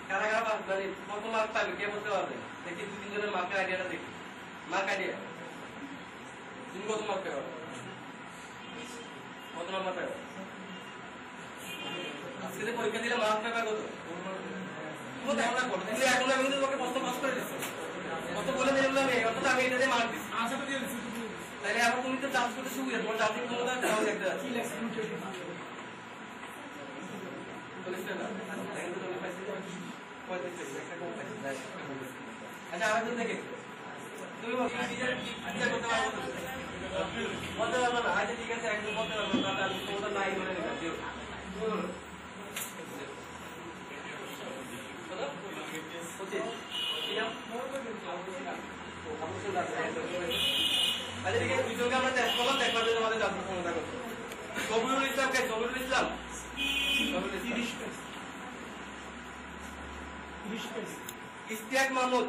কারা কারা মানে কত মার্ক পাবে কে বলতে পারবে? দেখি দু তিনজনের মার্কের আইডিয়াটা দেখি। মার্ক আইডিয়া তুমি কত মার্ক পাবে? কত নাম্বার পাবে? আজকে পরীক্ষা দিলে মার্ক পাবে কত? তুমি এখন আমি কিন্তু তোমাকে প্রশ্ন পাস করে দিচ্ছি, কত বলে দিলাম আমি, অর্থাৎ আমি এটাতে মার্ক দিচ্ছি। তাহলে এখন তুমি তো চার্জ করতে সুবিধা, তোমার চার্জিং ক্ষমতা দেখতে যাচ্ছি। আচ্ছা আমি তো দেখে তুমি করতে পারবো বলতে পারবো না। আচ্ছা ঠিক আছে একদম বলতে পারবো না, তাহলে ক্ষমতা নাই বলে আচ্ছা ঠিক আছে দুজনকে আমরা টেস্ট করলাম, দেখবার জন্য আমাদের জাতীয় ক্ষমতা করতে। কবিরুল ইসলাম কে? কবিরুল ইসলাম ইশতিয়াক মাহমুদ